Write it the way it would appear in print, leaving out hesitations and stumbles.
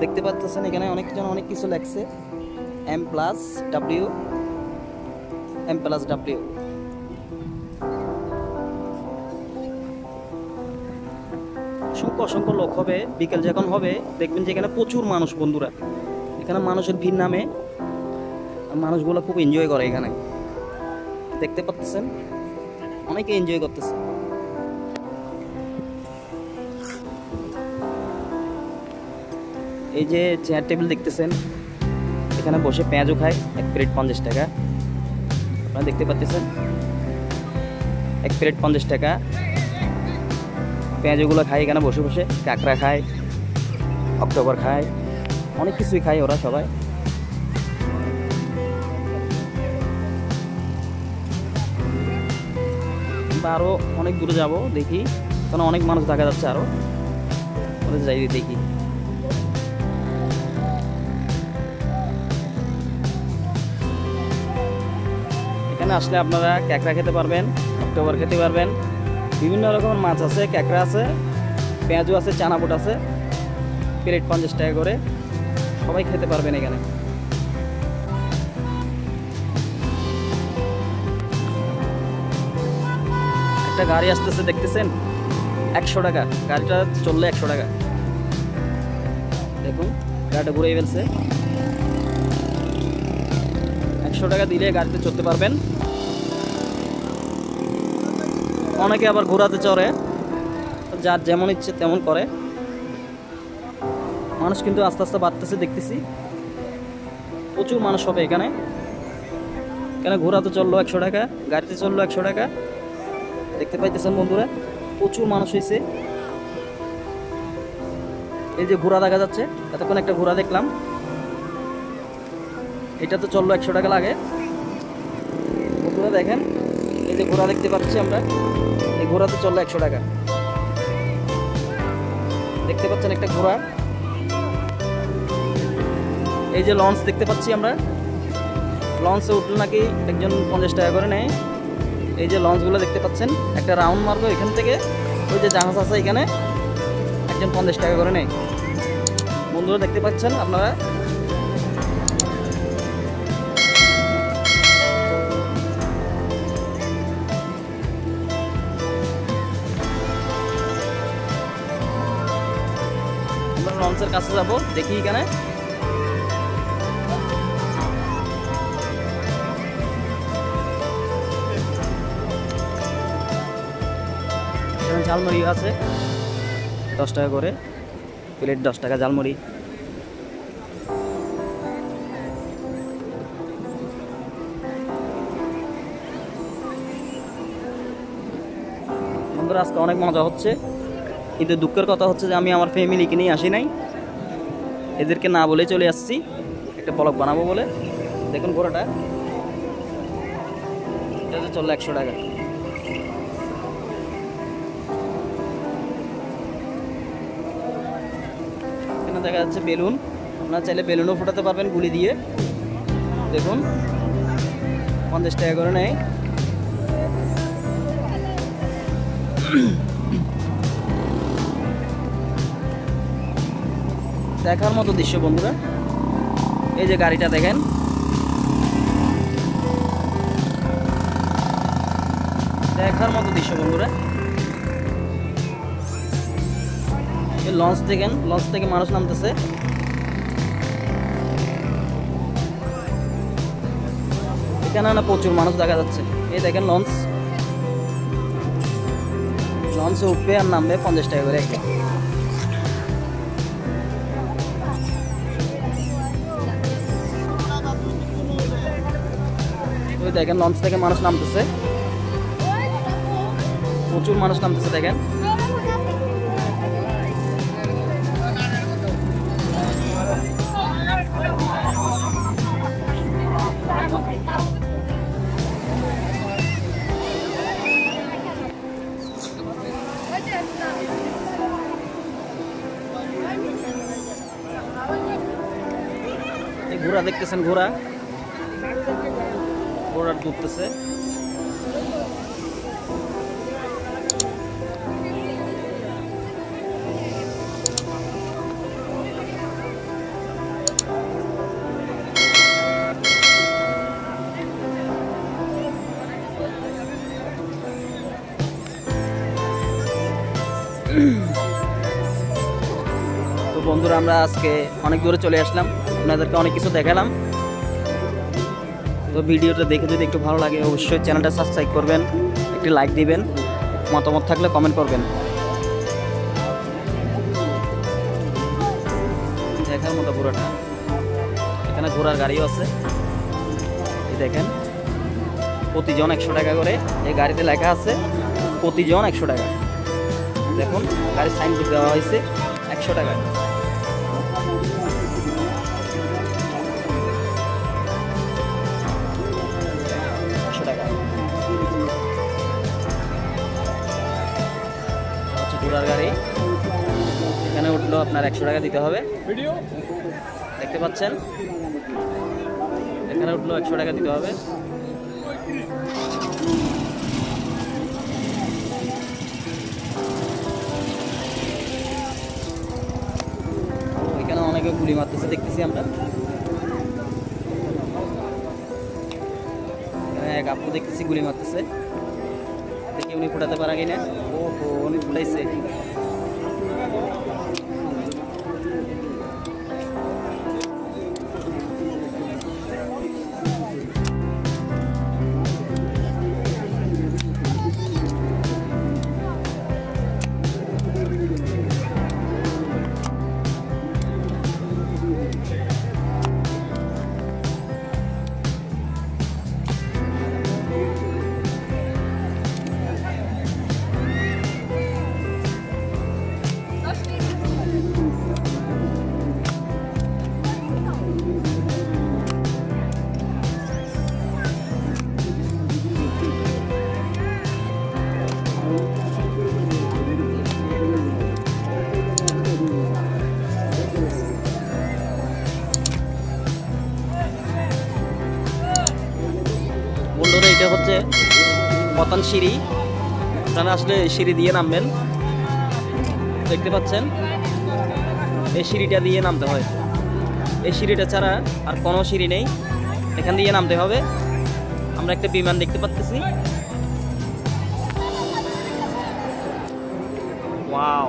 দেখতে পাচ্ছেন এখানে অনেকজন অনেক কিছু লেখছে M+W M+W। অসংখ্য অসংখ্য লোক হবে, বিকেল যখন হবে দেখবেন যে এখানে প্রচুর মানুষ বন্ধুরা। এখানে মানুষের ভিড় নামে, মানুষগুলো খুব এনজয় করে এখানে, দেখতে পাচ্ছেন অনেকে এনজয় করতেছে। এই যে চেয়ার টেবিল দেখতেছেন, এখানে বসে পেঁয়াজও খায়, 1 প্লেট 50 টাকা। আপনারা দেখতে পাচ্ছেন 1 প্লেট 50 টাকা। পেঁয়াজগুলো খায় এখানে বসে বসে, কাঁকড়া খায়, অক্টোবর খায়, অনেক কিছুই খায় ওরা সবাই। আরো অনেক দূরে যাব দেখি, কারণ অনেক মানুষ দেখা যাচ্ছে, আরো যাই দেখি। এখানে আসলে আপনারা কাঁকড়া খেতে পারবেন, অক্টোবর খেতে পারবেন, বিভিন্ন রকমের মাছ আছে, কাঁকড়া আছে, পেঁয়াজু আছে, চানাপুট আছে, প্লেট 50 টাকা করে, সবাই খেতে পারবেন এখানে। একটা গাড়ি আসতেছে দেখতেছেন, 100 টাকা গাড়িটা চললে 100 টাকা। দেখুন গাড়িটা ঘুরে ফেলছে, 100 টাকা দিলে গাড়িতে চড়তে পারবেন। অনেকে আবার ঘোরাতে চড়ে, যার যেমন ইচ্ছে তেমন করে। মানুষ কিন্তু আস্তে আস্তে বাড়তেছে দেখতেছি, প্রচুর মানুষ হবে এখানে। এখানে ঘোরাতে চললো 100 টাকা, গাড়িতে চললো 100 টাকা, দেখতে পাইতেছেন বন্ধুরা, প্রচুর মানুষ হয়েছে। এই যে ঘোড়া দেখা যাচ্ছে, এতক্ষণ একটা ঘোড়া দেখলাম, এটা তো চললো 100 টাকা লাগে বন্ধুরা। দেখেন এই যে ঘোড়া দেখতে পাচ্ছি আমরা, এই ঘোড়াতে চললো 100 টাকা। দেখতে পাচ্ছেন একটা ঘোড়া। এই যে লঞ্চ দেখতে পাচ্ছি আমরা, লঞ্চে উঠলে নাকি একজন 50 টাকা করে নেয়। এই যে লঞ্চগুলো দেখতে পাচ্ছেন, একটা রাউন্ড মারবো এখান থেকে, ওই যে জাহাজ আছে এখানে, একজন 50 টাকা করে নেয় বন্ধুরা, দেখতে পাচ্ছেন আপনারা। আমরা লঞ্চের কাছে যাবো, দেখি এখানে ঝালমুড়ি আছে 10 টাকা করে প্লেট, 10 টাকা ঝালমুড়ি। বন্ধুরা আজকে অনেক মজা হচ্ছে, কিন্তু দুঃখের কথা হচ্ছে যে আমি আমার ফ্যামিলিকে নিয়ে আসি নাই, এদেরকে না বলে চলে আসছি একটা ব্লগ বানাবো বলে। দেখুন ঘোড়াটা, এটা চললো 100 টাকা। এখানে দেখা যাচ্ছে বেলুন, আপনারা চাইলে বেলুনও ফোটাতে পারবেন গুলি দিয়ে। দেখুন 50 টাকা করে নেয়। দেখার মতো দৃশ্য বন্ধুরা, এই যে গাড়িটা দেখেন, দেখার মতো দৃশ্য বন্ধুরা। এই লঞ্চ দেখেন, লঞ্চ থেকে মানুষ নামতেছে। এখানে না প্রচুর মানুষ দেখা যাচ্ছে। এই দেখেন লঞ্চ, লঞ্চে উঠবে আর নামবে 50 টাকা করে একটা। ওই দেখেন লঞ্চ থেকে মানুষ নামতেছে, প্রচুর মানুষ নামতেছে দেখেন। ঘোড়া দেখতেছেন, ঘোড়া ঘোড়ার দুধতেছে। বন্ধুরা আমরা আজকে অনেক দূরে চলে আসলাম, আপনাদেরকে অনেক কিছু দেখালাম। তো ভিডিওটা দেখে যদি একটু ভালো লাগে অবশ্যই চ্যানেলটা সাবস্ক্রাইব করবেন, একটি লাইক দিবেন, মতামত থাকলে কমেন্ট করবেন। দেখার মতো পুরোটা, এখানে ঘোড়ার গাড়িও আছে। এই দেখেন প্রতিজন 100 টাকা করে, এই গাড়িতে লেখা আছে প্রতিজন 100 টাকা। দেখুন গাড়ির সাইনবোর্ড দেওয়া হয়েছে 100 টাকা। ঘোড়ার গাড়ি, এখানে উঠলো আপনার 100 টাকা দিতে হবে। দেখতে পাচ্ছেন এখানে উঠলো 100 টাকা দিতে হবে। ওইখানে অনেকে গুলি মারতেছে দেখতেছি আমরা। এক আপু দেখতেছি গুলি মারতেছে, দেখি উনি ফুটাতে পারা কিনা। ও উনি ফুটাইছে। বন্ধুরা এটা হচ্ছে পতন সিঁড়ি, আপনারা আসলে সিঁড়ি দিয়ে নামবেন। দেখতে পাচ্ছেন এই সিঁড়িটা দিয়ে নামতে হয়, এই সিঁড়িটা ছাড়া আর কোনো সিঁড়ি নেই, এখান দিয়ে নামতে হবে। আমরা একটা বিমান দেখতে পাচ্ছি। ওয়াও